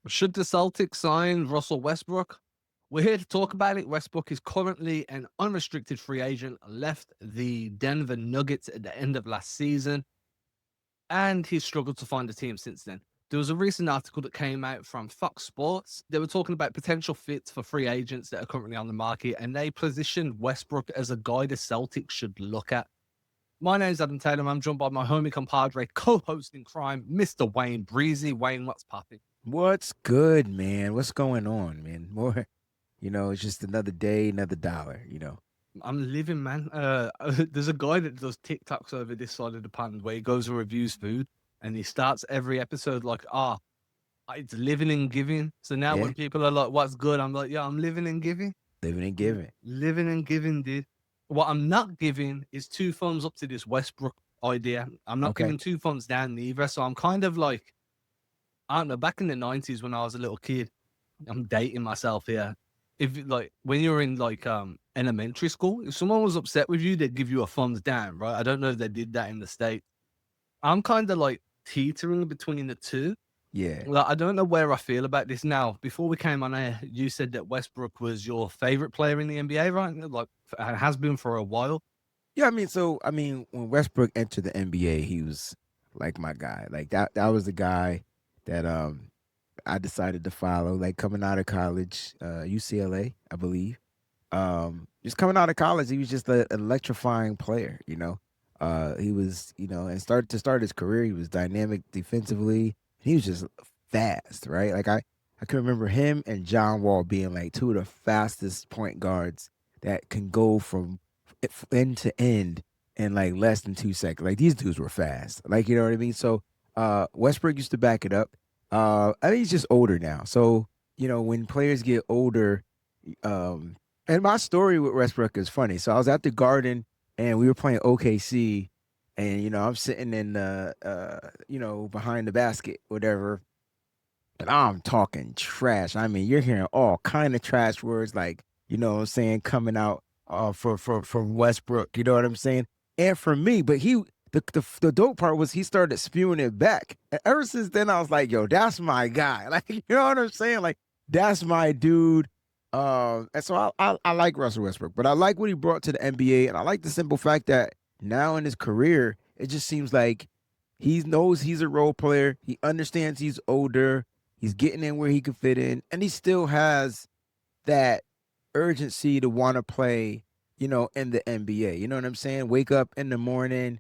Should the Celtics sign Russell Westbrook? We're here to talk about it. Westbrook is currently an unrestricted free agent, left the Denver Nuggets at the end of last season, and he's struggled to find a team since then. There was a recent article that came out from Fox Sports. They were talking about potential fits for free agents that are currently on the market, and they positioned Westbrook as a guy the Celtics should look at. My name's Adam Taylor. I'm joined by my homie compadre, co-host in crime, Mr. Wayne Breezy. Wayne, what's popping? What's good, man? What's going on, man? More, it's just another day, another dollar. I'm living, man. There's a guy that does TikToks over this side of the pond where he goes and reviews food, and he starts every episode like, it's living and giving. So now Yeah, when people are like, what's good? I'm like, yeah, I'm living and giving. living and giving. Living and giving, dude. What I'm not giving is two thumbs up to this Westbrook idea. I'm not Okay. giving two thumbs down either. So I'm kind of like, I don't know, back in the 90s when I was a little kid, I'm dating myself here. If like when you're in like elementary school, if someone was upset with you, they'd give you a thumbs down, right? I don't know if they did that in the States. I'm kind of like teetering between the two. Yeah. Like, I don't know where I feel about this now. Before we came on air, you said that Westbrook was your favorite player in the NBA, right? Like, has been for a while. Yeah, when Westbrook entered the NBA, he was like my guy. Like that was the guy that I decided to follow, like coming out of college, UCLA, I believe. Just coming out of college, he was just an electrifying player. He was, and start his career, he was dynamic defensively. He was just fast, right? Like I can remember him and John Wall being like two of the fastest point guards that can go from end to end in like less than 2 seconds. Like these dudes were fast. Like, you know what I mean? So Westbrook used to back it up. I think he's just older now. So, when players get older, um, and my story with Westbrook is funny. So I was at the Garden and we were playing OKC, and I'm sitting in the behind the basket, whatever, and I'm talking trash. I mean, you're hearing all kind of trash words, like, what I'm saying, coming out from Westbrook. You know what I'm saying? And for me, but the dope part was he started spewing it back. And ever since then, I was like, yo, that's my guy. Like, you know what I'm saying? Like, that's my dude. And so I like Russell Westbrook, but I like what he brought to the NBA, and I like the simple fact that now in his career, it just seems like he knows he's a role player. He understands he's older. He's getting in where he can fit in, and he still has that urgency to want to play, in the NBA. You know what I'm saying? Wake up in the morning.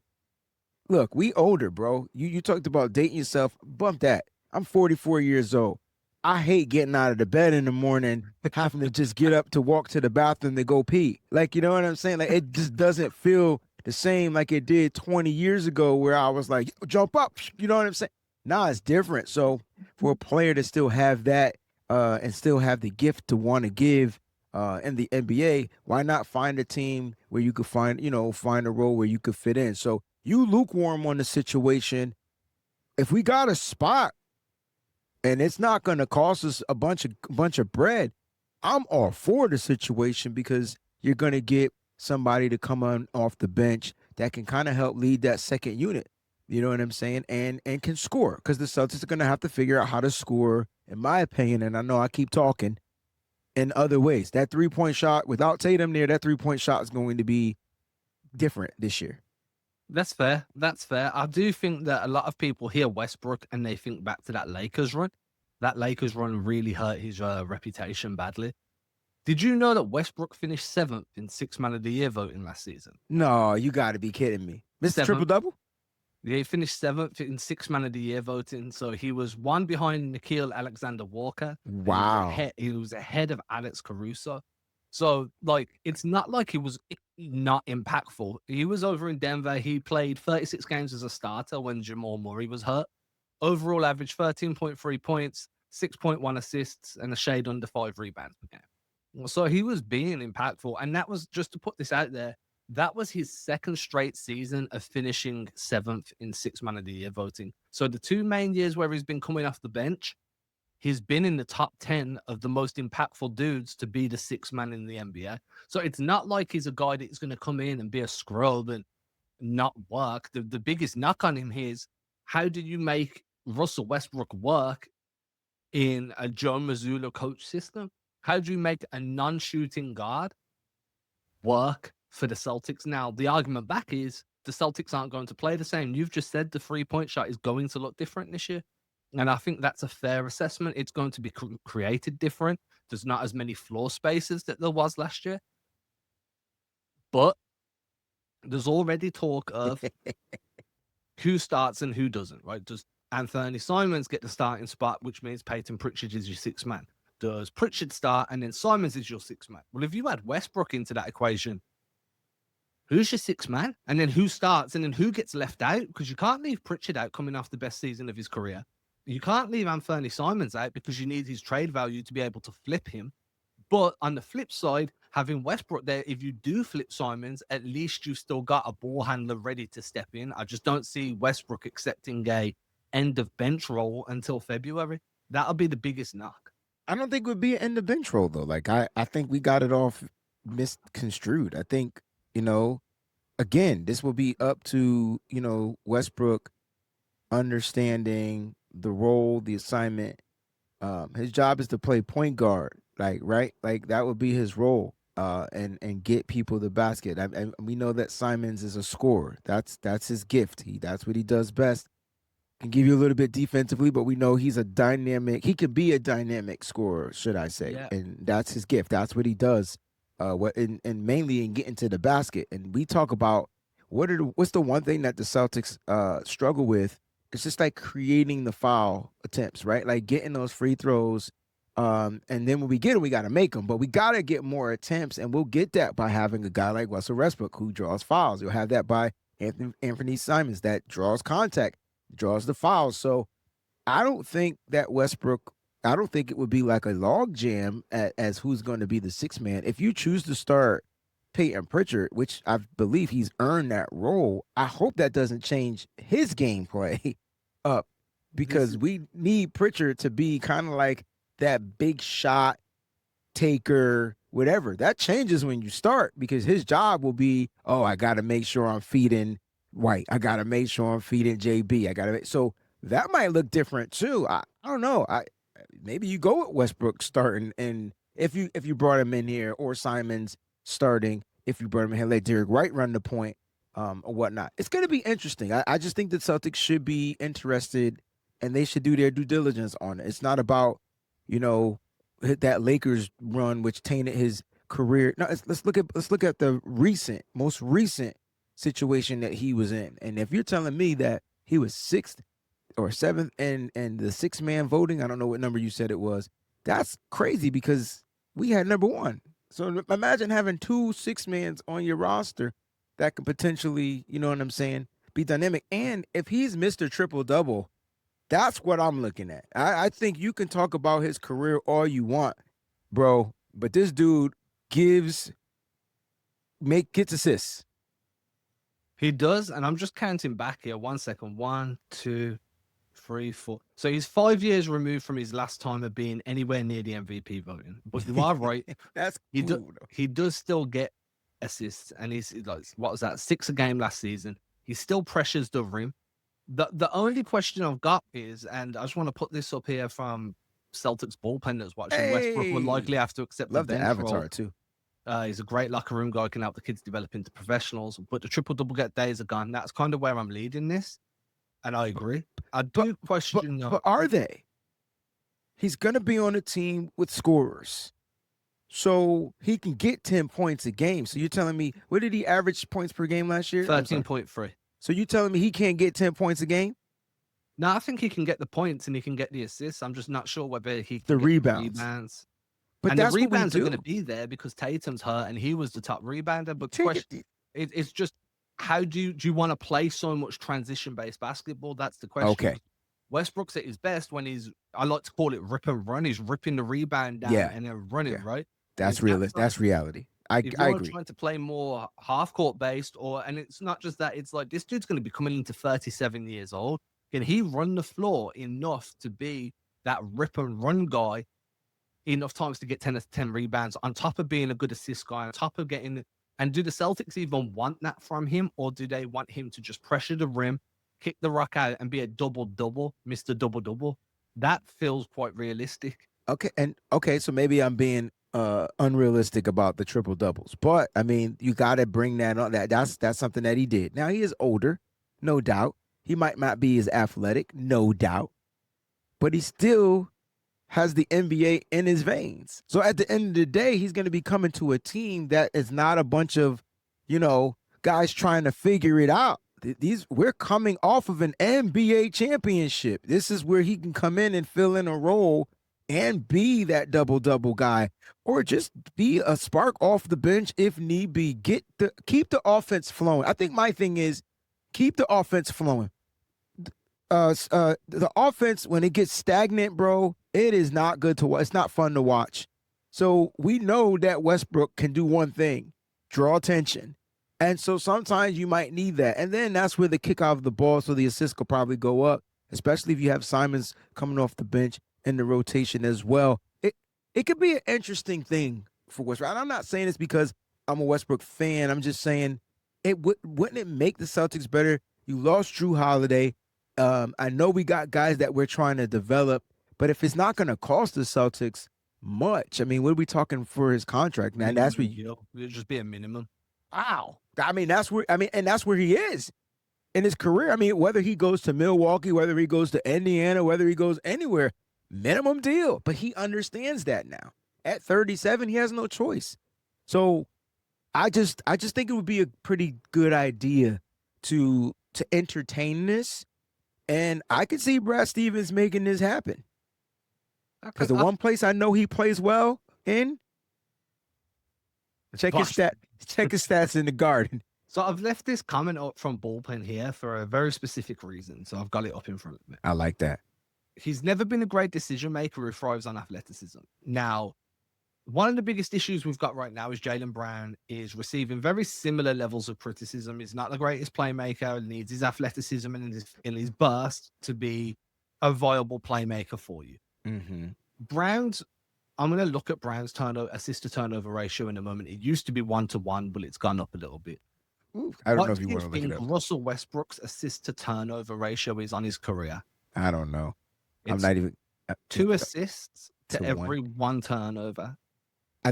Look, we older, bro. You talked about dating yourself. Bump that. I'm 44 years old. I hate getting out of the bed in the morning, having to just get up to walk to the bathroom to go pee. Like, you know what I'm saying? Like, it just doesn't feel the same like it did 20 years ago where I was like, jump up. You know what I'm saying? Nah, it's different. So for a player to still have that and still have the gift to want to give in the NBA, why not find a team where you could find a role where you could fit in? So you lukewarm on the situation. If we got a spot and it's not going to cost us a bunch of bread, I'm all for the situation because you're going to get somebody to come on off the bench that can kind of help lead that second unit. You know what I'm saying? And can score, because the Celtics are going to have to figure out how to score, in my opinion. And I know I keep talking, in other ways. That 3-point shot, without Tatum there, that 3-point shot is going to be different this year. That's fair. That's fair. I do think that a lot of people hear Westbrook and they think back to that Lakers run. That Lakers run really hurt his reputation badly. Did you know that Westbrook finished seventh in Six Man of the Year voting last season? No, you got to be kidding me. Mr. Triple Seventh. Double? Yeah, he finished seventh in Six Man of the Year voting. So he was one behind Nikhil Alexander Walker, and he was Wow. ahead. He was ahead of Alex Caruso. So like, it's not like he was not impactful. He was over in Denver. He played 36 games as a starter when Jamal Murray was hurt. Overall average 13.3 points, 6.1 assists, and a shade under 5 rebounds per game. So he was being impactful. And that was, just to put this out there, that was his second straight season of finishing seventh in Six Man of the Year voting. So the 2 main years where he's been coming off the bench, he's been in the top 10 of the most impactful dudes to be the sixth man in the NBA. So it's not like he's a guy that's going to come in and be a scrub and not work. The biggest knock on him is, how do you make Russell Westbrook work in a Joe Mazzulla coach system? How do you make a non-shooting guard work for the Celtics? Now, the argument back is the Celtics aren't going to play the same. You've just said the 3-point shot is going to look different this year. And I think that's a fair assessment. It's going to be created different. There's not as many floor spaces that there was last year. But there's already talk of who starts and who doesn't, right? Does Anthony Simons get the starting spot, which means Peyton Pritchard is your sixth man? Does Pritchard start and then Simons is your sixth man? Well, if you add Westbrook into that equation, who's your sixth man? And then who starts and then who gets left out? Because you can't leave Pritchard out coming off the best season of his career. You can't leave Anthony Simons out because you need his trade value to be able to flip him. But on the flip side, having Westbrook there, if you do flip Simons, at least you've still got a ball handler ready to step in. I just don't see Westbrook accepting a end of bench role until February. That'll be the biggest knock. I don't think it would be an end of bench role though. Like I think we got it off misconstrued. I think, again, this will be up to, Westbrook understanding the role, the assignment. His job is to play point guard, like, right? Like that would be his role. And get people the basket. And we know that Simons is a scorer. That's his gift. That's what he does best. Can give you a little bit defensively, but we know he could be a dynamic scorer, should I say. Yeah. And that's his gift. That's what he does. And mainly in getting to the basket. And we talk about what's the one thing that the Celtics struggle with? It's just like creating the foul attempts, right? Like getting those free throws. And then when we get them, we got to make them. But we got to get more attempts, and we'll get that by having a guy like Russell Westbrook who draws fouls. You'll have that by Anthony Simons that draws contact, draws the fouls. So I don't think that I don't think it would be like a log jam as who's going to be the sixth man. If you choose to start Peyton Pritchard, which I believe he's earned that role, I hope that doesn't change his gameplay up because we need Pritchard to be kind of like that big shot taker, whatever. That changes when you start because his job will be, I got to make sure I'm feeding White. I got to make sure I'm feeding JB. So that might look different too. I don't know. Maybe you go with Westbrook starting, and if you brought him in here, or Simons starting, if you brought him in here, let Derek White run the point, or whatnot. It's going to be interesting. I just think the Celtics should be interested, and they should do their due diligence on it. It's not about, hit that Lakers run, which tainted his career. No, let's look at the most recent situation that he was in. And if you're telling me that he was sixth or seventh and the sixth man voting, I don't know what number you said it was, that's crazy because we had number one. So imagine having 2 6-mans on your roster that could potentially, you know what I'm saying, be dynamic. And if he's Mr. Triple Double, that's what I'm looking at. I think you can talk about his career all you want, bro, but this dude gets assists. He does, and I'm just counting back here. 1 second. 1, 2, 3, 4. So he's 5 years removed from his last time of being anywhere near the MVP voting. But you are right. That's cool. He does still get assists, and he's like, what was that, 6 a game last season. He still pressures the rim. The only question I've got is, and I just want to put this up here from Celtics bullpen that's watching, Westbrook will likely have to accept the bench avatar role. Too. He's a great locker room guy, can help the kids develop into professionals, but the triple-double get days are gone. That's kind of where I'm leading this, and I agree. I do question... But are they? He's going to be on a team with scorers, so he can get 10 points a game. So you're telling me, what did he average points per game last year? 13.3. So you telling me he can't get 10 points a game? No, I think he can get the points and he can get the assists. I'm just not sure whether he can the get rebounds. But and the rebounds are going to be there because Tatum's hurt and he was the top rebounder. But the question, it's just, how do you want to play so much transition-based basketball? That's the question. Okay. Westbrook's at his best when I like to call it rip and run. He's ripping the rebound down and then running, right? That's realistic. That's reality. I agree. Trying to play more half-court based, and it's not just that, it's like this dude's going to be coming into 37 years old. Can he run the floor enough to be that rip and run guy enough times to get 10 rebounds on top of being a good assist guy, on top of getting... And do the Celtics even want that from him, or do they want him to just pressure the rim, kick the rock out, and be a double-double, Mr. Double-Double? That feels quite realistic. Okay, so maybe I'm being unrealistic about the triple doubles, but I mean, you got to bring that on. That's something that he did. Now he is older, no doubt. He might not be as athletic, no doubt, but he still has the NBA in his veins. So at the end of the day, he's going to be coming to a team that is not a bunch of, guys trying to figure it out. We're coming off of an NBA championship. This is where he can come in and fill in a role and be that double guy, or just be a spark off the bench if need be. Keep the offense flowing. I think my thing is keep the offense flowing. The offense, when it gets stagnant, bro, it is not good to watch. It's not fun to watch. So we know that Westbrook can do one thing: draw attention. And so sometimes you might need that. And then that's where the kick out of the ball, so the assist could probably go up, especially if you have Simons coming off the bench in the rotation as well. It could be an interesting thing for Westbrook. And I'm not saying this because I'm a Westbrook fan. I'm just saying wouldn't it make the Celtics better? You lost Drew Holiday. I know we got guys that we're trying to develop, but if it's not going to cost the Celtics much, I mean, what are we talking for his contract, man? That's where It'll just be a minimum. Wow. I mean, and that's where he is in his career. I mean, whether he goes to Milwaukee, whether he goes to Indiana, whether he goes anywhere, minimum deal. But he understands that now. At 37, he has no choice. So I just think it would be a pretty good idea to entertain this. And I can see Brad Stevens making this happen. Because the one place I know he plays well in, check his stats in the Garden. So I've left this comment up from Bullpen here for a very specific reason. So I've got it up in front of me. I like that. He's never been a great decision maker who thrives on athleticism. Now, one of the biggest issues we've got right now is Jaylen Brown is receiving very similar levels of criticism. He's not the greatest playmaker, needs his athleticism and his burst to be a viable playmaker for you. Mm-hmm. I'm going to look at Brown's assist to turnover ratio in a moment. It used to be 1-to-1, but it's gone up a little bit. Ooh, I don't know if you want to look it up. Russell Westbrook's assist to turnover ratio is on his career. I don't know. I'm not even 2 assists to every 1 turnover.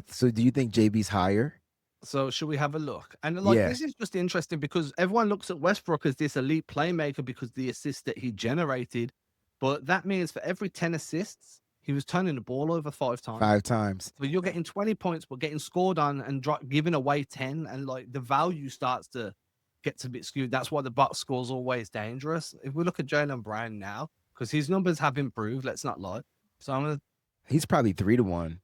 So do you think JB's higher? So should we have a look? And this is just interesting because everyone looks at Westbrook as this elite playmaker because the assists that he generated. But that means for every 10 assists, he was turning the ball over 5 times. 5 times. So you're getting 20 points, but getting scored on and giving away 10. And the value starts to get a bit skewed. That's why the box score is always dangerous. If we look at Jaylen Brown now, because his numbers have improved, let's not lie. So he's probably 3-to-1.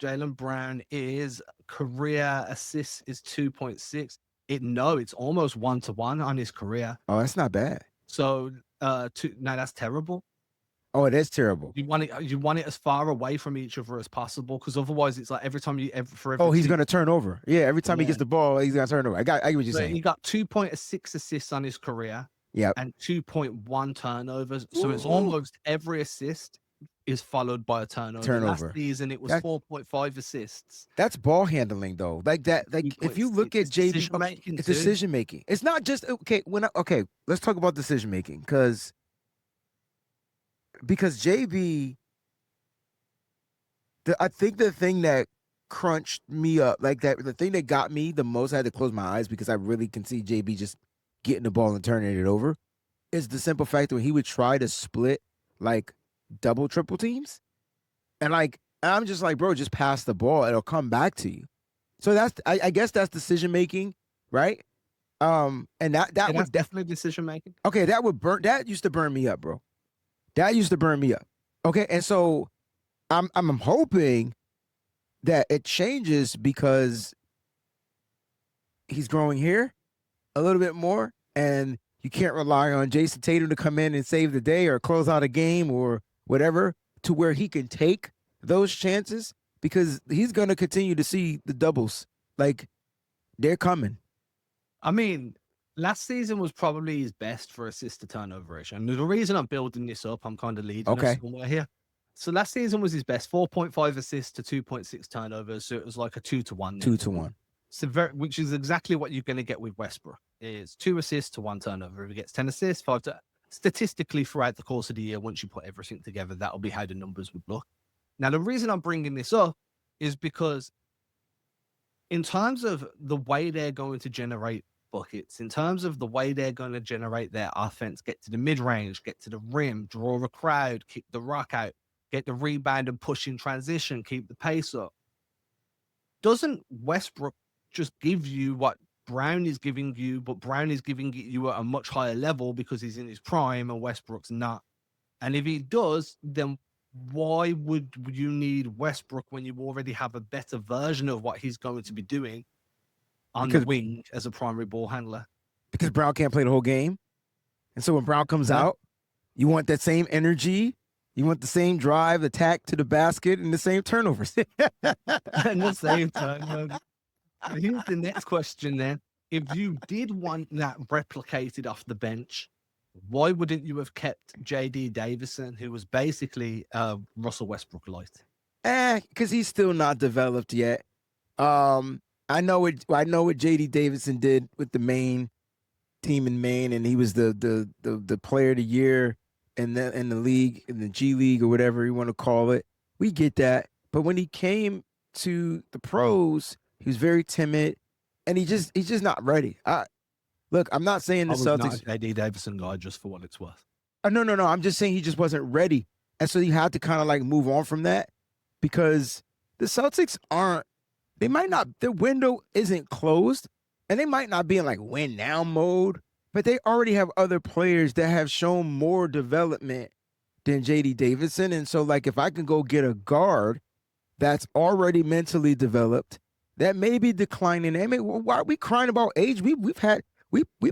Jaylen Brown is career assists is 2.6. It's almost 1-to-1 on his career. Oh, that's not bad. So no, that's terrible. Oh, it is terrible. You want it as far away from each other as possible because otherwise it's like every time he's going to turn over. Yeah, every time he gets the ball, he's going to turn over. I get what you're saying. He got 2.6 assists on his career. Yeah, and 2.1 turnovers. So it's almost every assist is followed by a turnover. Last season it was 4.5 assists. That's ball handling though. Like that. Like if you look at JB, it's decision making. It's not just let's talk about decision making because JB. I think the thing that crunched me up, the thing that got me the most, I had to close my eyes because I really can see JB just getting the ball and turning it over, is the simple fact that he would try to split double triple teams, and I'm just like, bro, just pass the ball, it'll come back to you. So that's I guess that's decision making, right? And that was definitely decision making. Okay, that used to burn me up, bro. That used to burn me up. Okay, and so I'm hoping that it changes because he's growing here a little bit more, and you can't rely on Jason Tatum to come in and save the day or close out a game or whatever, to where he can take those chances, because he's going to continue to see the doubles. They're coming. I mean, last season was probably his best for assist to turnover ratio. And the reason I'm building this up, I'm kind of leading us somewhere here. So last season was his best, 4.5 assists to 2.6 turnovers. So it was like a 2-to-1. 2-to-1. So which is exactly what you're going to get with Westbrook, is 2 assists to 1 turnover. If he gets 10 assists, 5 to statistically throughout the course of the year, once you put everything together, that'll be how the numbers would look. Now, the reason I'm bringing this up is because in terms of the way they're going to generate buckets, in terms of the way they're going to generate their offense, get to the mid range, get to the rim, draw a crowd, kick the rock out, get the rebound and push in transition, keep the pace up. Doesn't Westbrook just give you what Brown is giving you, but Brown is giving it you at a much higher level because he's in his prime and Westbrook's not? And if he does, then why would you need Westbrook when you already have a better version of what he's going to be doing on the wing as a primary ball handler? Because Brown can't play the whole game. And so when Brown comes out, you want that same energy. You want the same drive, attack to the basket, and the same turnovers. And the same turnovers. Here's the next question then. If you did want that replicated off the bench, why wouldn't you have kept J.D. Davison, who was basically Russell Westbrook light? Because he's still not developed yet. I know what J.D. Davison did with the Maine team in Maine, and he was the player of the year in the league, in the G League or whatever you want to call it. We get that, but when he came to the pros, he was very timid, and he's just not ready. Look, I'm not saying the Celtics. Not a J.D. Davison guy, just for what it's worth. No. I'm just saying he just wasn't ready, and so you had to kind of like move on from that because the Celtics aren't. They might not. Their window isn't closed, and they might not be in like win now mode. But they already have other players that have shown more development than J.D. Davison, and so like if I can go get a guard that's already mentally developed, that may be declining. I mean, why are we crying about age? We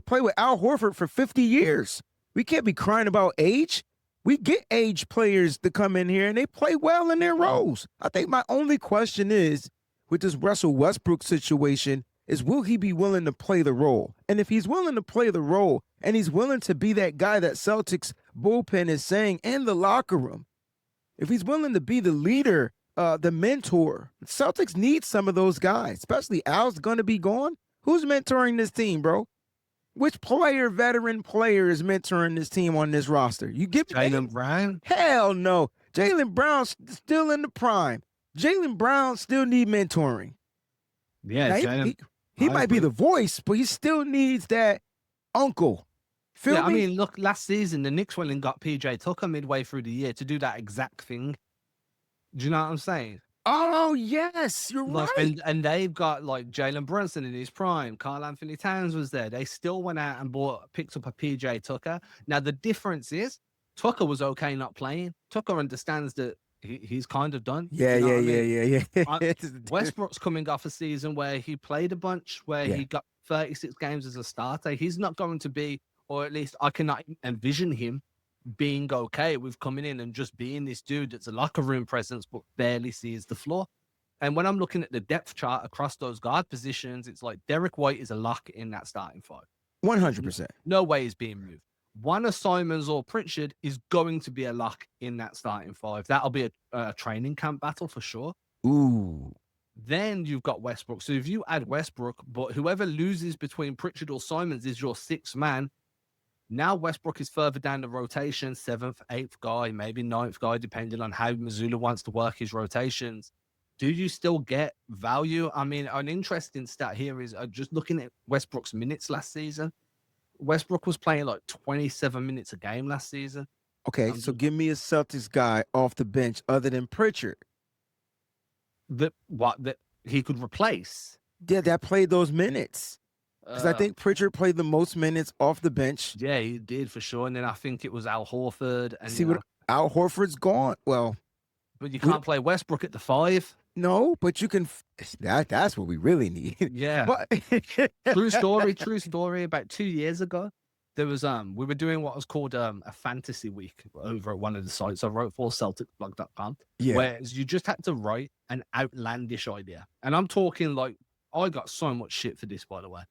play with Al Horford for 50 years. We can't be crying about age. We get age players to come in here and they play well in their roles. I think my only question is with this Russell Westbrook situation is will he be willing to play the role? And if he's willing to play the role and he's willing to be that guy that Celtics bullpen is saying in the locker room, if he's willing to be the leader, the mentor, Celtics need some of those guys, especially Al's going to be gone. Who's mentoring this team, bro? Which veteran player is mentoring this team on this roster? You give Jaylen Brown? Hell no. Jaylen Brown's still in the prime. Jaylen Brown still need mentoring. Yeah, he might be the voice, but he still needs that uncle. Feel me? I mean, look, last season, the Knicks went and got PJ Tucker midway through the year to do that exact thing. Do you know what I'm saying? Oh, yes, you're right. And they've got like Jalen Brunson in his prime. Karl Anthony Towns was there. They still went out and picked up a PJ Tucker. Now, the difference is Tucker was okay not playing. Tucker understands that he's kind of done. Yeah. Westbrook's coming off a season where he played a bunch, where he got 36 games as a starter. He's not going to be, or at least I cannot envision him being okay with coming in and just being this dude that's a locker room presence but barely sees the floor. And when I'm looking at the depth chart across those guard positions, it's like Derek White is a lock in that starting five. 100%. No way he's being moved. One of Simons or Pritchard is going to be a lock in that starting five. That'll be a training camp battle for sure. Ooh. Then you've got Westbrook. So if you add Westbrook, but whoever loses between Pritchard or Simons is your sixth man. Now Westbrook is further down the rotation, 7th, 8th guy, maybe 9th guy, depending on how Mazzulla wants to work his rotations. Do you still get value? I mean, an interesting stat here is just looking at Westbrook's minutes last season. Westbrook was playing like 27 minutes a game last season. Okay, so give me a Celtics guy off the bench other than Pritchard. That he could replace. Yeah, that played those minutes. Because I think Pritchard played the most minutes off the bench. Yeah, he did for sure. And then I think it was Al Horford. And see what Al Horford's gone. Well, but you can't play Westbrook at the 5. No, but you can. That's what we really need. Yeah. But true story. About 2 years ago, there was we were doing what was called a fantasy week over at one of the sites I wrote for, CelticBlog.com. Yeah. Where you just had to write an outlandish idea, and I'm talking like I got so much shit for this, by the way.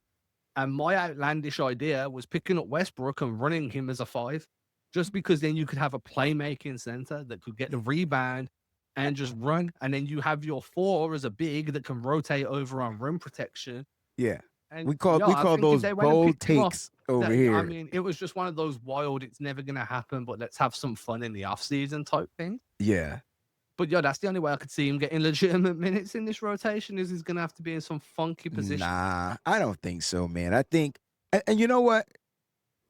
And my outlandish idea was picking up Westbrook and running him as a 5, just because then you could have a playmaking center that could get the rebound and just run. And then you have your 4 as a big that can rotate over on rim protection. Yeah. And we call those bold takes. over I here. mean, it was just one of those wild, it's never going to happen, but let's have some fun in the off season type thing. Yeah. But yeah, that's the only way I could see him getting legitimate minutes in this rotation is he's going to have to be in some funky position. Nah, I don't think so, man. I think, and you know what?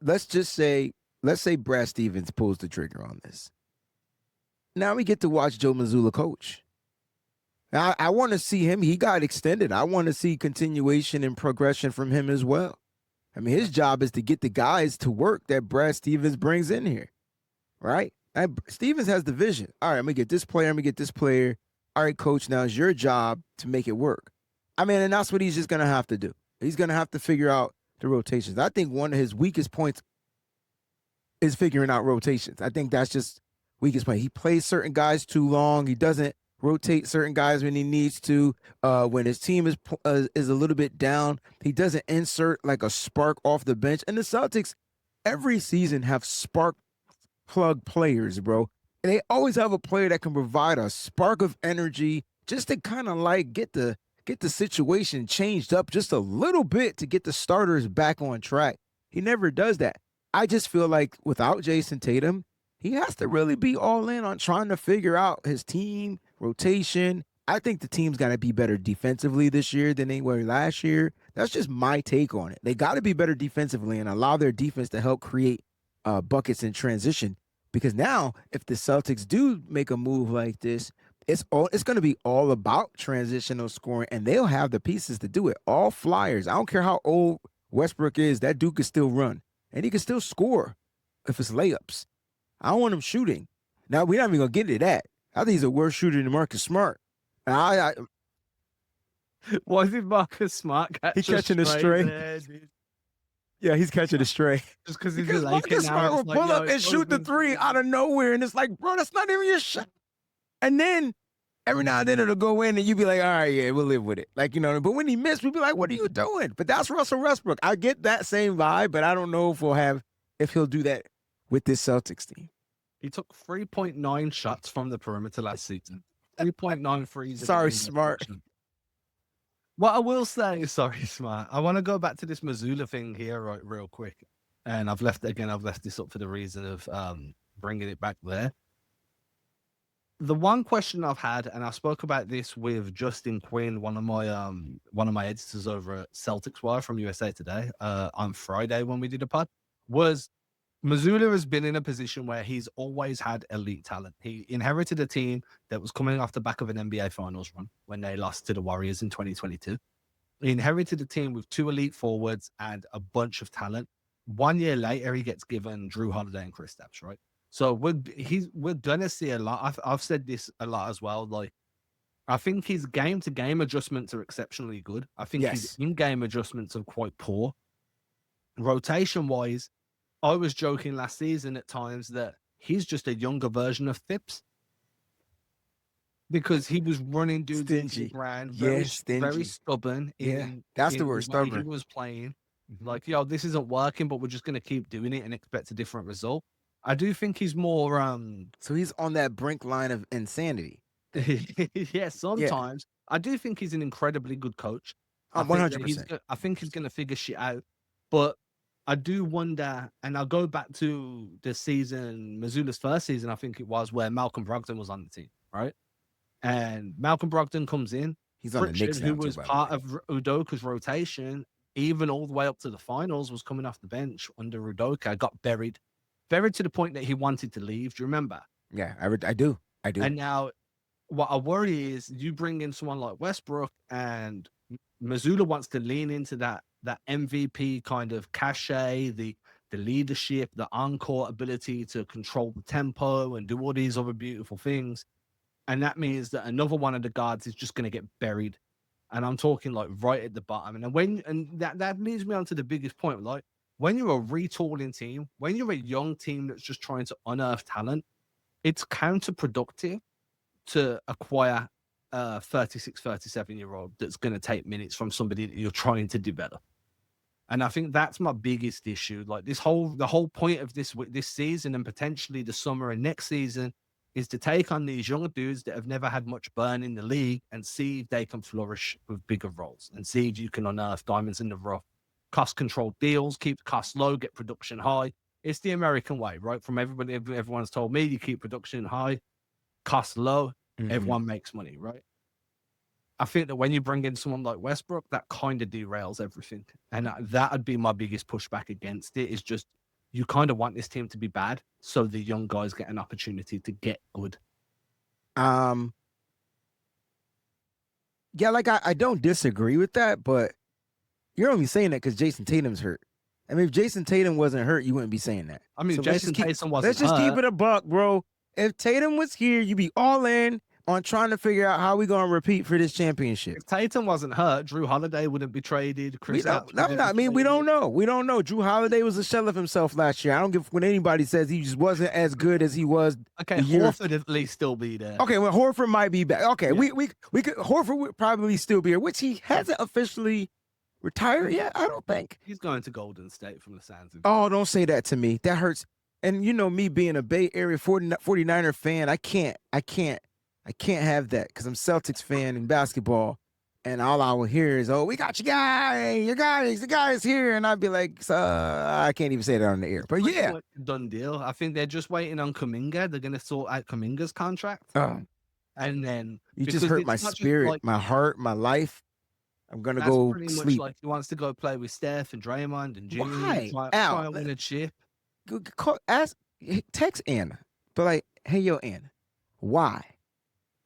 Let's just say, let's say Brad Stevens pulls the trigger on this. Now we get to watch Joe Mazzulla coach. I want to see him. He got extended. I want to see continuation and progression from him as well. I mean, his job is to get the guys to work that Brad Stevens brings in here, right? Stevens has the vision. All right, I'm going to get this player. I'm going to get this player. All right, coach, now it's your job to make it work. I mean, and that's what he's just going to have to do. He's going to have to figure out the rotations. I think one of his weakest points is figuring out rotations. I think that's just weakest point. He plays certain guys too long. He doesn't rotate certain guys when he needs to. When his team is a little bit down, he doesn't insert like a spark off the bench. And the Celtics every season have spark plug players, bro. And they always have a player that can provide a spark of energy just to kind of like get the situation changed up just a little bit to get the starters back on track. He never does that. I just feel like without Jason Tatum, he has to really be all in on trying to figure out his team rotation. I think the team's got to be better defensively this year than they were last year. That's just my take on it. They got to be better defensively and allow their defense to help create buckets in transition. Because now, if the Celtics do make a move like this, it's going to be all about transitional scoring, and they'll have the pieces to do it. All flyers. I don't care how old Westbrook is. That dude can still run, and he can still score if it's layups. I don't want him shooting. Now, we're not even going to get into that. I think he's a worse shooter than Marcus Smart. Why did Marcus Smart catching a stray? There, dude? Yeah, he's catching a stray. Just because he's Because a Laker Marcus now. Smart will It's like, pull yo, up and it's shoot the open. three out of nowhere, and it's like, bro, that's not even your shot. And then every now and then it'll go in, and you be like, all right, yeah, we'll live with it. Like, you know, but when he missed, we'd be like, what are you doing? But that's Russell Westbrook. I get that same vibe, but I don't know if he'll do that with this Celtics team. He took 3.9 shots from the perimeter last season. 3.9 threes. Sorry, Smart. What I will say, sorry, Smart. I want to go back to this Mazzulla thing here, right, real quick. And I've left this up for the reason of bringing it back there. The one question I've had, and I spoke about this with Justin Quinn, one of my editors over at Celtics Wire from USA Today, on Friday when we did a pod, was Mazzulla has been in a position where he's always had elite talent. He inherited a team that was coming off the back of an NBA Finals run when they lost to the Warriors in 2022. He inherited a team with 2 elite forwards and a bunch of talent. 1 year later, he gets given Drew Holiday and Kristaps, right? So we're gonna see a lot. I've said this a lot as well. Like, I think his game-to-game adjustments are exceptionally good. I think his in-game adjustments are quite poor. Rotation-wise, I was joking last season at times that he's just a younger version of Phipps because he was running dudes into the ground, very stubborn. That's the word, stubborn. He was playing like, yo, this isn't working, but we're just going to keep doing it and expect a different result. I do think he's more. So he's on that brink line of insanity. Yeah, sometimes. I do think he's an incredibly good coach. 100%. I think he's going to figure shit out. But I do wonder, and I'll go back to the season, Mazzulla's first season, I think it was, where Malcolm Brogdon was on the team, right? And Malcolm Brogdon comes in. He's on the Knicks now, who was part of Udoka's rotation, even all the way up to the finals, was coming off the bench under Udoka, got buried to the point that he wanted to leave. Do you remember? Yeah, I do. And now what I worry is you bring in someone like Westbrook, and Mazzulla wants to lean into that MVP kind of cachet, the leadership, the on-court ability to control the tempo and do all these other beautiful things. And that means that another one of the guards is just going to get buried. And I'm talking like right at the bottom. And that leads me on to the biggest point. Like, when you're a retooling team, when you're a young team that's just trying to unearth talent, it's counterproductive to acquire a 36, 37-year-old that's going to take minutes from somebody that you're trying to develop. And I think that's my biggest issue. Like, the whole point of this season and potentially the summer and next season is to take on these young dudes that have never had much burn in the league and see if they can flourish with bigger roles and see if you can unearth diamonds in the rough cost control deals, keep the costs low, get production high. It's the American way, right? From everybody, everyone's told me you keep production high, costs low, Mm-hmm. everyone makes money, right? I think that when you bring in someone like Westbrook, that kind of derails everything. And that would be my biggest pushback against it is just you kind of want this team to be bad so the young guys get an opportunity to get good. Um, yeah, like I don't disagree with that, but you're only saying that because Jason Tatum's hurt. I mean, if Jason Tatum wasn't hurt, you wouldn't be saying that. I mean, So Jason Tatum wasn't let's just keep hurt. it a buck, bro. If Tatum was here, you'd be all in on trying to figure out how we gonna repeat for this championship. If Tatum wasn't hurt, Drew Holiday wouldn't be traded. We Chris don't. Apps No, wouldn't no, I be mean, we don't traded. know. We don't know. Drew Holiday was a shell of himself last year. I don't give when anybody says he just wasn't as good as he was. Okay, the year. Horford at least still be there. Okay, well, Horford might be back. Okay, Yeah. we could Horford would probably still be here, which he hasn't officially retired yet. I don't think. He's going to Golden State from the sounds of it. Oh, don't say that to me. That hurts. And you know me being a Bay Area 49er fan, I can't have that because I'm Celtics fan in basketball. And all I will hear is, "Oh, we got your guy is here," and I'd be like, "I can't even say that on the air." But yeah, Done deal. I think they're just waiting on Kuminga. They're going to sort out Kuminga's contract, and then you just hurt my spirit, my heart, my life. I'm gonna go pretty sleep. much like he wants to go play with Steph and Draymond and Jimmy. Why? Try and win a chip. Text Anna, but like, hey, yo, Anna, why?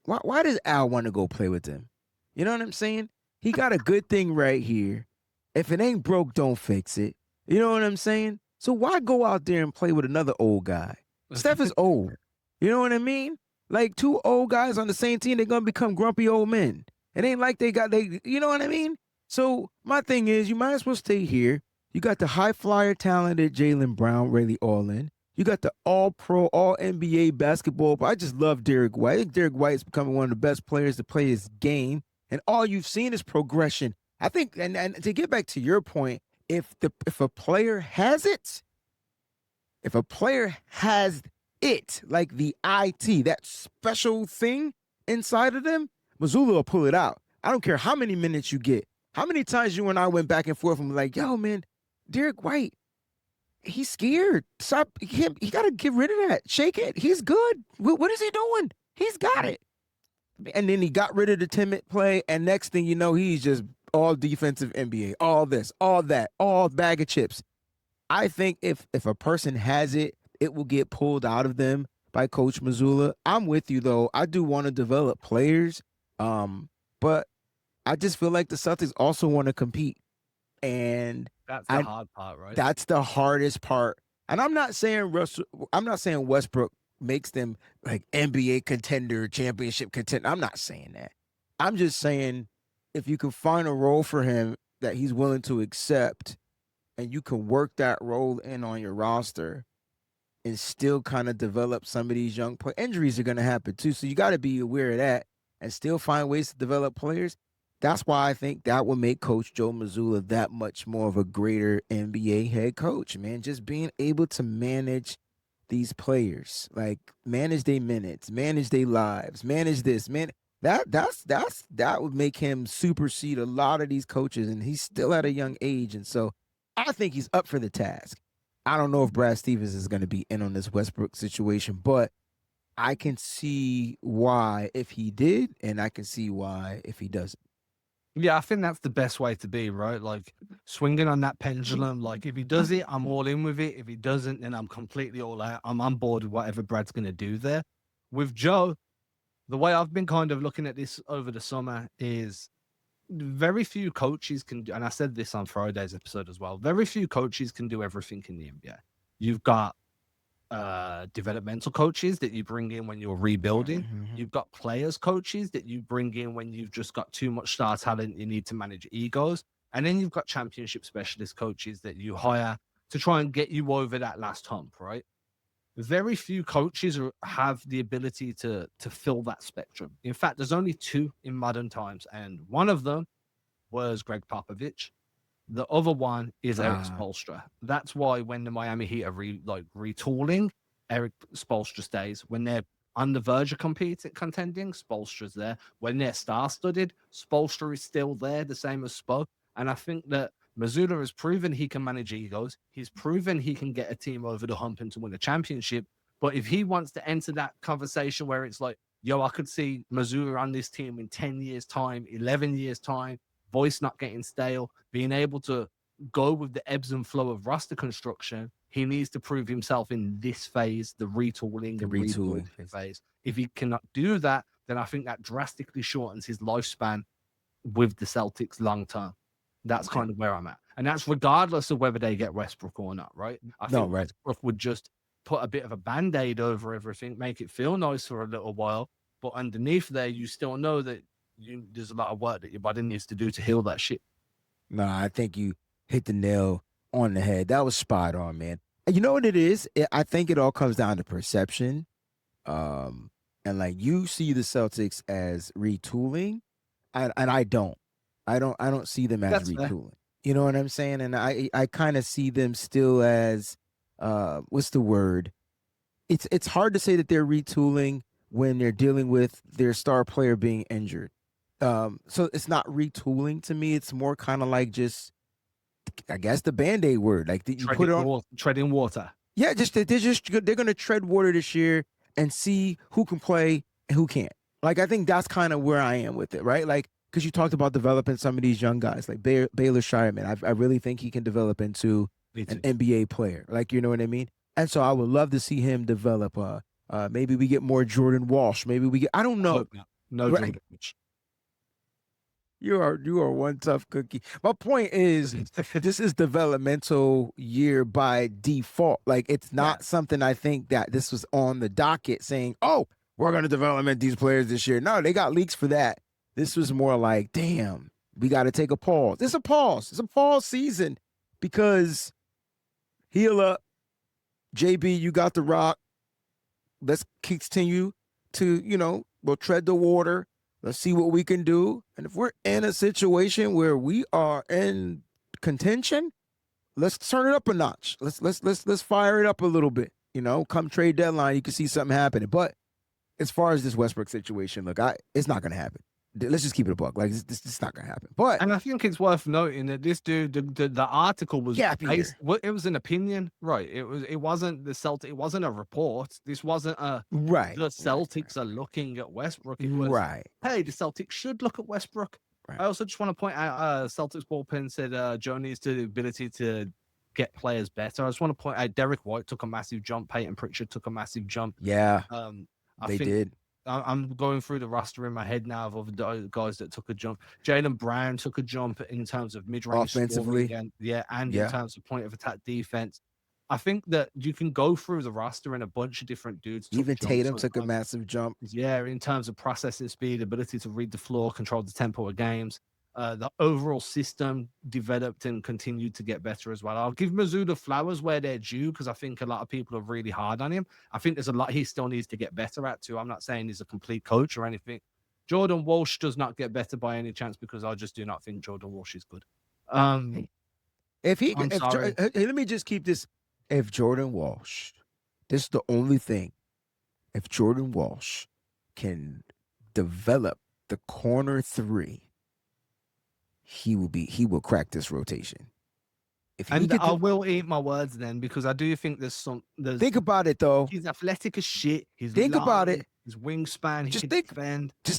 Why does Al want to go play with them? You know what I'm saying? He got a good thing right here. If it ain't broke, don't fix it. You know what I'm saying? So why go out there and play with another old guy? Steph is old. You know what I mean? Like two old guys on the same team, they're gonna become grumpy old men. It ain't like you know what I mean? So my thing is, you might as well stay here. You got the high flyer talented Jaylen Brown, really all in. You got the all pro, all NBA basketball. But I just love Derek White. I think Derek White is becoming one of the best players to play his game. And all you've seen is progression. I think, and to get back to your point, if a player has it, like the IT, that special thing inside of them, Mazzulla will pull it out. I don't care how many minutes you get. How many times you and I went back and forth and were like, yo, man, Derek White, he's scared. Stop. He got to get rid of that. Shake it. He's good. What is he doing? He's got it. And then he got rid of the timid play. And next thing you know, he's just all defensive NBA, all this, all that, all bag of chips. I think if a person has it, it will get pulled out of them by Coach Mazzulla. I'm with you, though. I do want to develop players. But I just feel like the Celtics also want to compete. And that's the hard part, right? That's the hardest part. And I'm not saying Westbrook makes them like NBA contender, championship contender. I'm not saying that. I'm just saying if you can find a role for him that he's willing to accept and you can work that role in on your roster and still kind of develop some of these young players. Injuries are going to happen too. So you got to be aware of that and still find ways to develop players. That's why I think that will make Coach Joe Mazzulla that much more of a greater NBA head coach, man. Just being able to manage these players, like manage their minutes, manage their lives, manage this, man. That would make him supersede a lot of these coaches, and he's still at a young age, and so I think he's up for the task. I don't know if Brad Stevens is going to be in on this Westbrook situation, but I can see why if he did, and I can see why if he doesn't. Yeah, I think that's the best way to be, right? Like swinging on that pendulum. Like if he does it, I'm all in with it. If he doesn't, then I'm completely all out. I'm on board with whatever Brad's going to do there. With Joe, the way I've been kind of looking at this over the summer is very few coaches can do, and I said this on Friday's episode as well, very few coaches can do everything in the NBA. You've got developmental coaches that you bring in when you're rebuilding. Mm-hmm. You've got players coaches that you bring in when you've just got too much star talent, you need to manage egos. And then you've got championship specialist coaches that you hire to try and get you over that last hump, right? Very few coaches have the ability to fill that spectrum. In fact, there's only two in modern times, and one of them was Greg Popovich. The other one is Eric Spoelstra. That's why when the Miami Heat are retooling, Eric Spoelstra stays. When they're on the verge of contending, Spoelstra's there. When they're star-studded, Spoelstra is still there, the same as Spo. And I think that Mazzulla has proven he can manage egos. He's proven he can get a team over the hump and to win a championship. But if he wants to enter that conversation where it's like, yo, I could see Mazzulla on this team in 10 years' time, 11 years' time, voice not getting stale, being able to go with the ebbs and flow of roster construction, he needs to prove himself in this phase, the retooling and rebuilding phase. If he cannot do that, then I think that drastically shortens his lifespan with the Celtics long term. That's kind of where I'm at. And that's regardless of whether they get Westbrook or not, right? I think Westbrook would just put a bit of a band-aid over everything, make it feel nice for a little while. But underneath there, you still know that there's a lot of work that your body needs to do to heal that shit. No, I think you hit the nail on the head. That was spot on, man. You know what it is? I think it all comes down to perception. And like you see the Celtics as retooling, and I don't. I don't see them as That's retooling. Fair. You know what I'm saying? And I kind of see them still as what's the word? It's hard to say that they're retooling when they're dealing with their star player being injured. So it's not retooling to me. It's more kind of like just, I guess, the Band-Aid word. Like you put it on treading water. Yeah, they're gonna tread water this year and see who can play and who can't. Like I think that's kind of where I am with it, right? Like because you talked about developing some of these young guys, like Baylor Shireman. I really think he can develop into an NBA player. Like you know what I mean? And so I would love to see him develop. Maybe we get more Jordan Walsh. Maybe we get. I don't know. No right. Jordan Walsh. You are one tough cookie. My point is, this is developmental year by default. Like it's not something I think that this was on the docket saying, "Oh, we're going to development these players this year." No, they got leaks for that. This was more like, "Damn, we got to take a pause." It's a pause. It's a pause season because heal up, JB. You got the rock. Let's continue to we'll tread the water. Let's see what we can do. And if we're in a situation where we are in contention, let's turn it up a notch. Let's fire it up a little bit. Come trade deadline, you can see something happening. But as far as this Westbrook situation, look, it's not going to happen. Let's just keep it a buck. Like it's not going to happen. But and I think it's worth noting that this dude, the article was based, it was an opinion, right? It wasn't the Celtics. It wasn't a report. This wasn't a right. The Celtics are looking at Westbrook. It was hey, the Celtics should look at Westbrook. Right. I also just want to point out, Celtics bullpen said Joe needs the ability to get players better. I just want to point out Derek White took a massive jump. Peyton Pritchard took a massive jump. Yeah, they did. I'm going through the roster in my head now of other guys that took a jump. Jaylen Brown took a jump in terms of mid-range offensively, and in terms of point of attack defense. I think that you can go through the roster and a bunch of different dudes. Even Tatum took a massive jump. Yeah, in terms of processing speed, ability to read the floor, control the tempo of games. The overall system developed and continued to get better as well. I'll give Mazzulla flowers where they're due because I think a lot of people are really hard on him. I think there's a lot he still needs to get better at too. I'm not saying he's a complete coach or anything. Jordan Walsh does not get better by any chance because I just do not think Jordan Walsh is good. Let me just keep this. If Jordan Walsh, this is the only thing. If Jordan Walsh can develop the corner three, he will crack this rotation. I will eat my words then because I do think there's think about it though. He's athletic as shit. About it. His wingspan. Just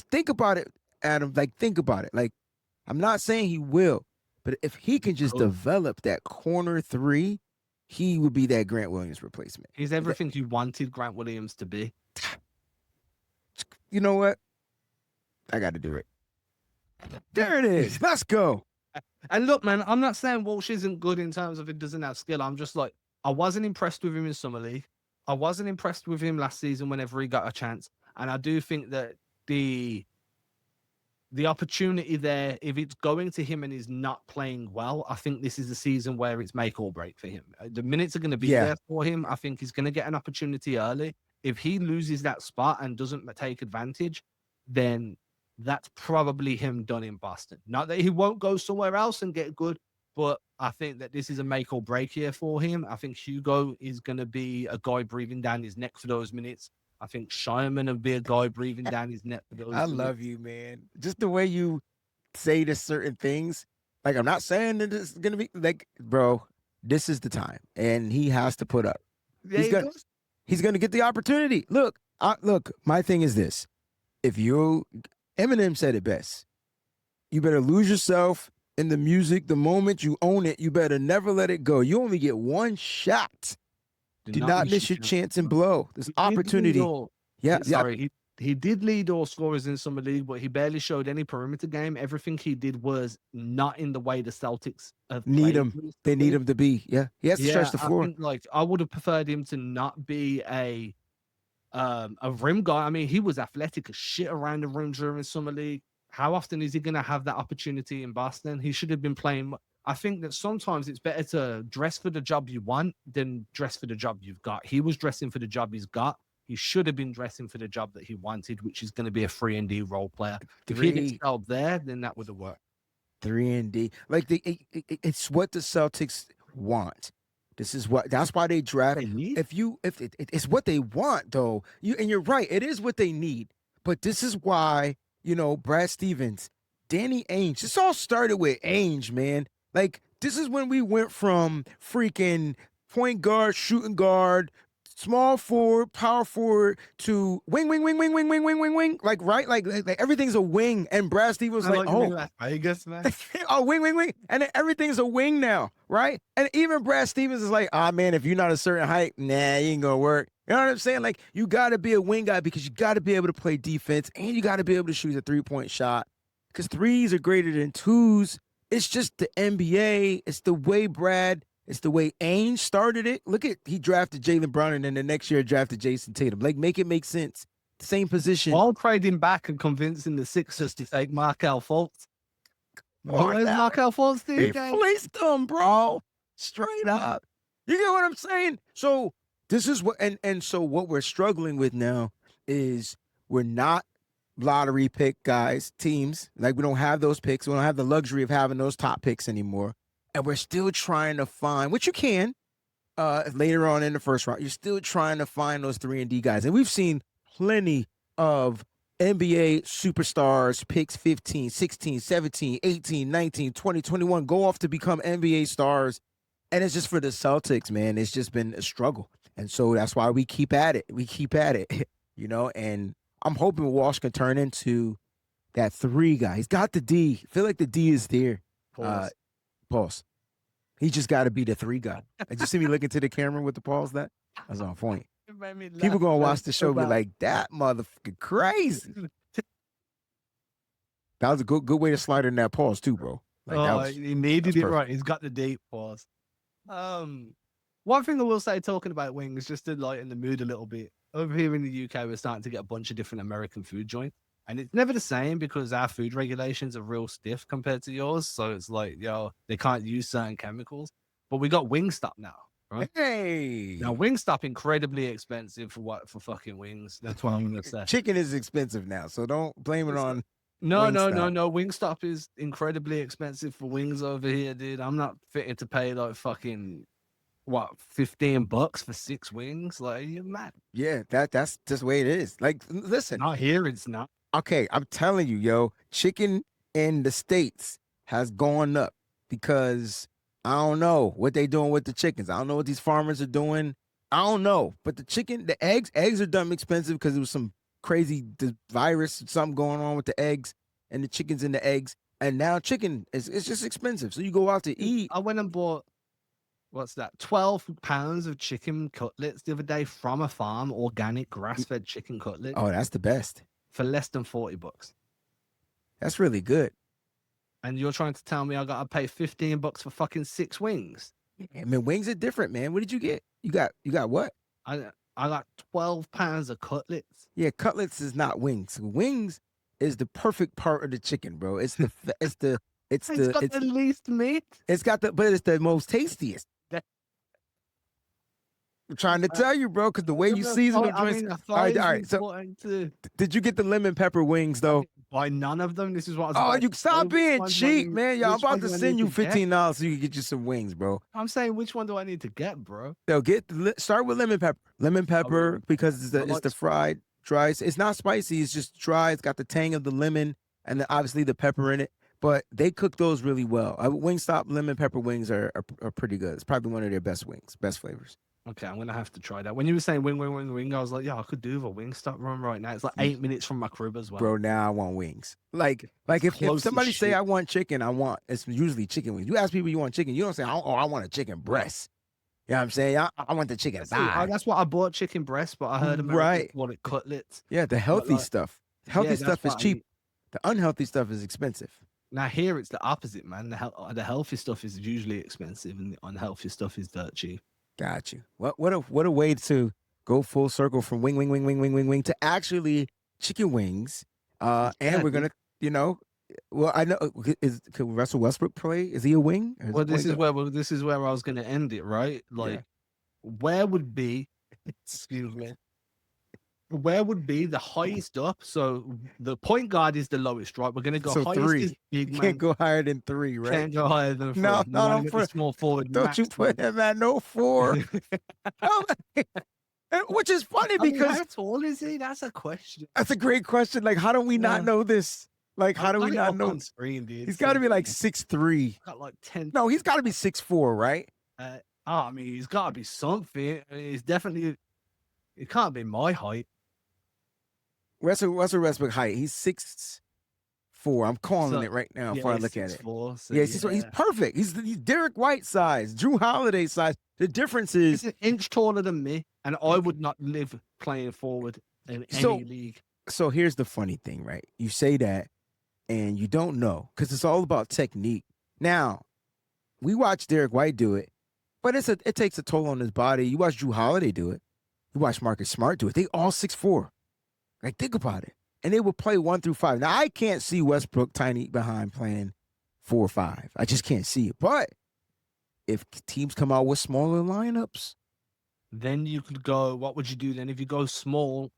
think about it, Adam. Like think about it. Like I'm not saying he will, but if he can just develop that corner three, he would be that Grant Williams replacement. He's everything you wanted Grant Williams to be. You know what? I got to do it. There it is. Let's go. And look, man, I'm not saying Walsh isn't good in terms of it doesn't have skill. I'm just like, I wasn't impressed with him in Summer League. I wasn't impressed with him last season whenever he got a chance. And I do think that the opportunity there, if it's going to him and he's not playing well, I think this is a season where it's make or break for him. The minutes are going to be there for him. I think he's going to get an opportunity early. If he loses that spot and doesn't take advantage, then that's probably him done in Boston. Not that he won't go somewhere else and get good, but I think that this is a make or break here for him. I think Hugo is going to be a guy breathing down his neck for those minutes. I think Shireman will be a guy breathing down his neck for those minutes. Love you, man. Just the way you say to certain things. Like, I'm not saying that it's gonna be like, bro, this is the time, and he has to put up. Yeah, He's he gonna does. he's gonna get the opportunity. Look. My thing is this: if you, Eminem said it best. You better lose yourself in the music the moment you own it. You better never let it go. You only get one shot. Do Do not not miss miss your your chance. chance and blow. This He did lead opportunity. all. Yeah, yeah. He did lead all scorers in summer league, but he barely showed any perimeter game. Everything he did was not in the way the Celtics have Need played him. They need recently. him to be. Yeah, he has to stretch Yeah, the I floor. think like I would have preferred him to not be a rim guy. I mean, he was athletic as shit around the rim during summer league. How often is he going to have that opportunity in Boston? He should have been playing. I think that sometimes it's better to dress for the job you want than dress for the job you've got. He was dressing for the job he's got. He should have been dressing for the job that he wanted, which is going to be a 3-and-D role player. If he had Three, excelled there, then that would have worked. 3-and-D. Like it's what the Celtics want. This is what. That's why they draft. They need. It's what they want though. You're right. It is what they need. But this is why Brad Stevens, Danny Ainge. This all started with Ainge, man. Like this is when we went from freaking point guard, shooting guard, small forward, power forward to wing, wing, wing, wing, wing, wing, wing, wing, wing. Like right, like everything's a wing. And Brad Stevens was like, oh, Vegas, man. oh, wing, wing, wing. And then everything's a wing now, right? And even Brad Stevens is like, man, if you're not a certain height, nah, you ain't gonna work. You know what I'm saying? Like, you gotta be a wing guy because you gotta be able to play defense and you gotta be able to shoot a 3-point shot. Because threes are greater than twos. It's just the NBA. It's the way it's the way Ainge started it. Look at, he drafted Jaylen Brown and then the next year drafted Jason Tatum. Like, make it make sense. Same position. While trading back and convincing the Sixers to take Markel Fultz. Where's Markel Fultz They these days? fleeced them, bro. Straight up. You get what I'm saying? So this is what, and so what we're struggling with now is we're not lottery pick guys, teams. Like, we don't have those picks. We don't have the luxury of having those top picks anymore. And we're still trying to find, which you can later on in the first round, you're still trying to find those 3-and-D guys. And we've seen plenty of NBA superstars, picks 15, 16, 17, 18, 19, 20, 21, go off to become NBA stars. And it's just for the Celtics, man. It's just been a struggle. And so that's why we keep at it. We keep at it, and I'm hoping Walsh can turn into that 3 guy. He's got the D. I feel like the D is there. Pause. He just got to be the 3 guy. Did you see me looking to the camera with the pause? That's on point. People gonna watch the show be like, that motherfucker crazy. That was a good way to slide in that pause too, bro. Like, he needed it right. He's got the deep pause. One thing I will say, talking about wings, just to lighten the mood a little bit. Over here in the UK, we're starting to get a bunch of different American food joints, and it's never the same because our food regulations are real stiff compared to yours. So it's like, they can't use certain chemicals. But we got Wingstop now. Right? hey, Now Wingstop incredibly expensive for fucking wings. That's what I'm gonna say. Chicken is expensive now, so don't blame it on. No. Wingstop. Wingstop is incredibly expensive for wings over here, dude. I'm not fitted to pay like fucking $15 for 6 wings. Like, you're mad. Yeah, that's just the way it is. Like, listen. Not here, it's not. Okay, I'm telling you, chicken in the States has gone up because I don't know what they doing with the chickens. I don't know what these farmers are doing. I don't know. But the eggs are dumb expensive because there was some crazy virus, something going on with the eggs and the chickens and the eggs. And now chicken it's just expensive. So you go out to eat. I went and bought, 12 pounds of chicken cutlets the other day from a farm, organic grass-fed chicken cutlets. Oh, that's the best. For less than $40. That's really good. And you're trying to tell me I gotta pay $15 for fucking 6 wings? I mean, wings are different, man. What did you get? You got what? I got 12 pounds of cutlets. Yeah, cutlets is not wings. Wings is the perfect part of the chicken, bro. It's the least meat. But it's the most tastiest. I'm trying to tell you, bro, because the way you season the joints. All right. So, did you get the lemon pepper wings though? Buy none of them. This is what. You stop being cheap, man. Yo, I'm about to send you $15 so you can get you some wings, bro. I'm saying, which one do I need to get, bro? Yo, start with lemon pepper. Lemon pepper because it's the fried dry. It's not spicy. It's just dry. It's got the tang of the lemon and obviously the pepper in it. but they cook those really well. Wingstop lemon pepper wings are pretty good. It's probably one of their best wings, best flavors. Okay, I'm gonna have to try that. When you were saying wing, I was like, yeah, I could do the Wingstop run right now. It's like 8 minutes from my crib as well. Bro, now I want wings. Like It's if close as somebody say shit. I want chicken, it's usually chicken wings. You ask people you want chicken, you don't say, oh, I want a chicken breast. You know what I'm saying? I want the chicken thigh. That's what I bought, chicken breast, but I heard Americans call it cutlets. Yeah, the healthy like, stuff. Healthy stuff is what I cheap. eat. The unhealthy stuff is expensive. Now here it's the opposite, man. The healthy stuff is usually expensive, and the unhealthy stuff is dirt cheap. Got you. What a way to go full circle from wing to actually chicken wings. And we're gonna, well, I know could Russell Westbrook play? Is he a wing? Well, this is where I was gonna end it, right? Like, where would be, excuse me, where would be the highest up? So the point guard is the lowest, right? We're gonna go highest 3. is big man. Can't go higher than 3, right? Can't go higher than 3. No, for small forward. Don't you put him at no 4? Which is funny because how tall is he? That's a question. That's a great question. Like, how do we not know this? Like, how do we not know? On screen, dude. He's got to be like 6'3". Got like 10. No, he's got to be 6'4", right? I mean, he's got to be something. I mean, he's definitely. It can't be my height. Russell Westbrook height. He's 6'4". I'm calling it right now before I look at it. 6'4", so He's perfect. He's Derek White size, Drew Holiday size. The difference is he's an inch taller than me, and I would not live playing forward in any league. So here's the funny thing, right? You say that, and you don't know because it's all about technique. Now, we watch Derek White do it, but it takes a toll on his body. You watch Drew Holiday do it. You watch Marcus Smart do it. They all 6'4". Like, think about it. And they will play 1 through 5. Now, I can't see Westbrook tiny behind playing 4 or 5. I just can't see it. But if teams come out with smaller lineups, then you could go, what would you do then? If you go small,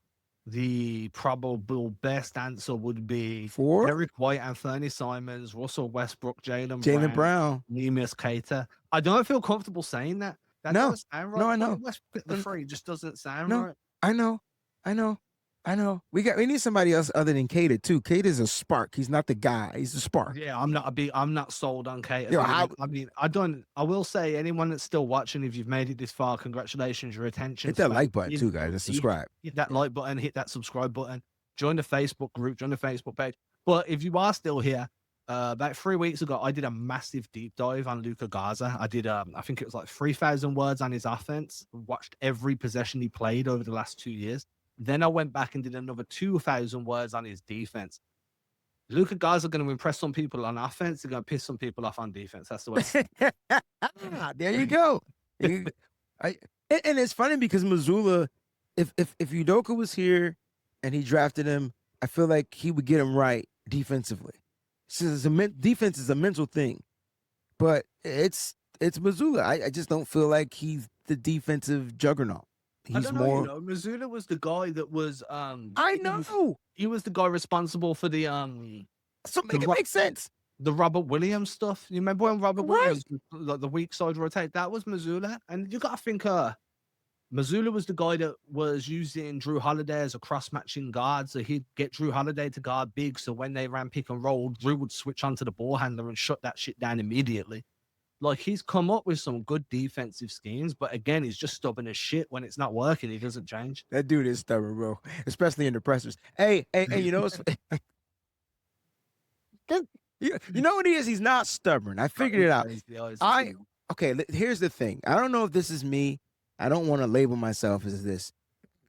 the probable best answer would be 4? Derek White, Anthony Simons, Russell Westbrook, Jaylen Brown, Neemias Queta. I don't feel comfortable saying that. That doesn't sound right. No, I know. Westbrook the 3 just doesn't sound right. I know. We need somebody else other than Queta too. Queta's a spark. He's not the guy. He's a spark. Yeah, I'm not sold on Queta. Yo, I will say, anyone that's still watching, if you've made it this far, congratulations, your attention. Hit that like button too, guys, and subscribe. Hit that like button, hit that subscribe button, join the Facebook group, join the Facebook page. But if you are still here, about 3 weeks ago, I did a massive deep dive on Luka Garza. I did, I think it was like 3,000 words on his offense. Watched every possession he played over the last 2 years. Then I went back and did another 2,000 words on his defense. Luka Garza going to impress some people on offense. They're going to piss some people off on defense. That's the way. There you go. And it's funny because Mazzulla, if Udoka was here and he drafted him, I feel like he would get him right defensively. Defense is a mental thing, but it's Mazzulla. I just don't feel like he's the defensive juggernaut. He's more. Mazzulla was the guy that was. I know. He was the guy responsible for the So make it make sense. The Robert Williams stuff. You remember when Robert Williams, like the weak side rotate? That was Mazzulla, and you got to think, Mazzulla was the guy that was using Drew Holiday as a cross-matching guard, so he'd get Drew Holiday to guard big. So when they ran pick and roll, Drew would switch onto the ball handler and shut that shit down immediately. Like, he's come up with some good defensive schemes, but again, he's just stubborn as shit. When it's not working, he doesn't change. That dude is stubborn, bro, especially in the pressers. Hey, you know what's... you know what he is? He's not stubborn. I figured it out. Okay, here's the thing. I don't know if this is me. I don't want to label myself as this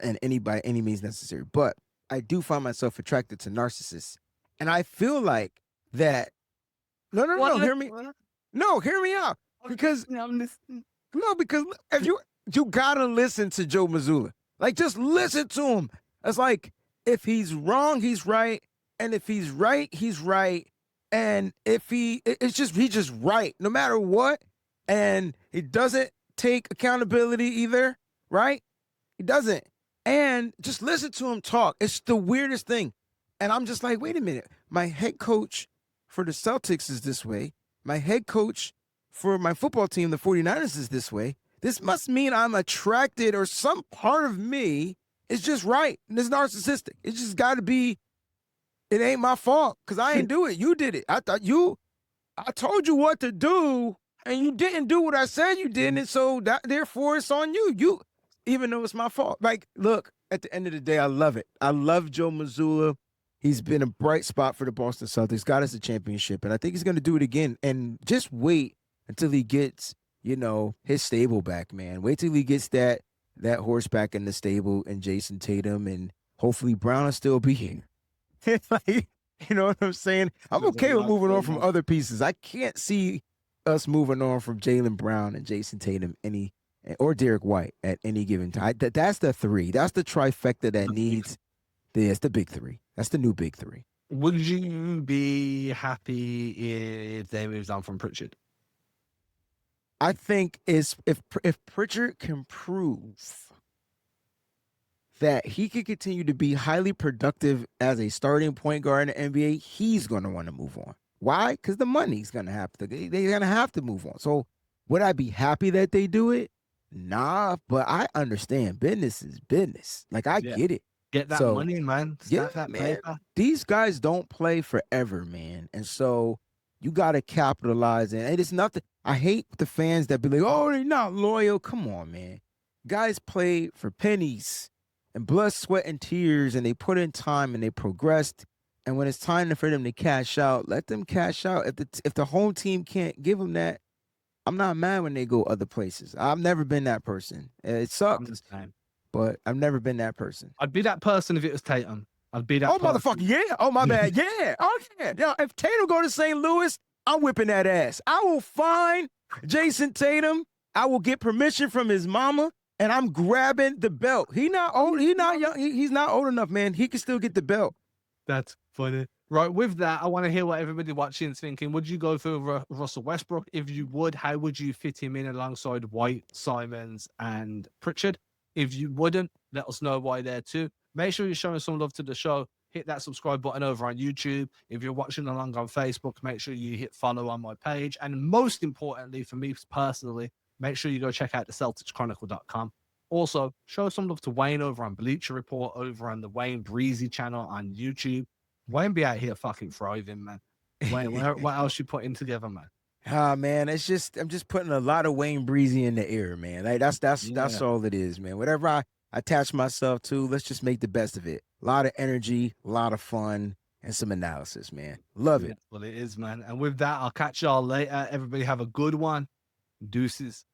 by any means necessary, but I do find myself attracted to narcissists. And I feel like that... No, hear me. No, hear me out. Because because if you gotta listen to Joe Mazzulla. Like, just listen to him. It's like, if he's wrong, he's right, and if he's right, he's right, and if he's just right, no matter what. And he doesn't take accountability either, right? He doesn't. And just listen to him talk. It's the weirdest thing. And I'm just like, wait a minute. My head coach for the Celtics is this way. My head coach for my football team, the 49ers, is this way. This must mean I'm attracted, or some part of me is just right. And it's narcissistic. It's just got to be It ain't my fault because I ain't do it. You did it. I told you what to do, and you didn't do what I said you did, and so therefore it's on you. Even though it's my fault. Like, look, at the end of the day, I love it. I love Joe Mazzulla. He's been a bright spot for the Boston Celtics, got us a championship, and I think he's going to do it again. And just wait until he gets, his stable back, man. Wait till he gets that horse back in the stable and Jason Tatum, and hopefully Brown will still be here. Like, you know what I'm saying? I'm okay with moving on from other pieces. I can't see us moving on from Jaylen Brown and Jason Tatum or Derek White at any given time. That's the three. That's the trifecta that needs. That's the big three. That's the new big three. Would you be happy if they moved on from Pritchard? I think if Pritchard can prove that he could continue to be highly productive as a starting point guard in the NBA, he's going to want to move on. Why? Because the money's going to have to. They're going to have to move on. So would I be happy that they do it? Nah, but I understand business is business. Like, I get it. Get that money, man. Stack that man. paper. These guys don't play forever, man. And so you got to capitalize. And it's nothing. I hate the fans that be like, oh, they're not loyal. Come on, man. Guys play for pennies and blood, sweat, and tears, and they put in time and they progressed. And when it's time for them to cash out, let them cash out. If the home team can't give them that, I'm not mad when they go other places. I've never been that person. It sucks, but I've never been that person. I'd be that person if it was Tatum. I'd be that. Oh, motherfucker, yeah. Oh, my bad, yeah. Oh, yeah. Yo, if Tatum go to St. Louis, I'm whipping that ass. I will find Jason Tatum. I will get permission from his mama, and I'm grabbing the belt. He not old. He not young. He's not old enough, man. He can still get the belt. That's funny. Right, with that, I want to hear what everybody watching is thinking. Would you go for Russell Westbrook? If you would, how would you fit him in alongside White, Simons, and Pritchard? If you wouldn't, let us know why there too. Make sure you're showing some love to the show. Hit that subscribe button over on YouTube. If you're watching along on Facebook, make sure you hit follow on my page. And most importantly, for me personally, make sure you go check out the CelticsChronicle.com. Also, show some love to Wayne over on Bleacher Report, over on the Wayne Breezy channel on YouTube. Wayne be out here fucking thriving, man. Wayne, what else you putting together, man? Man, I'm just putting a lot of Wayne Breezy in the air, man. Like that's all it is, man. Whatever I attach myself to, let's just make the best of it. A lot of energy, a lot of fun, and some analysis, man. Love it. Well, it is, man. And with that, I'll catch y'all later. Everybody have a good one. Deuces.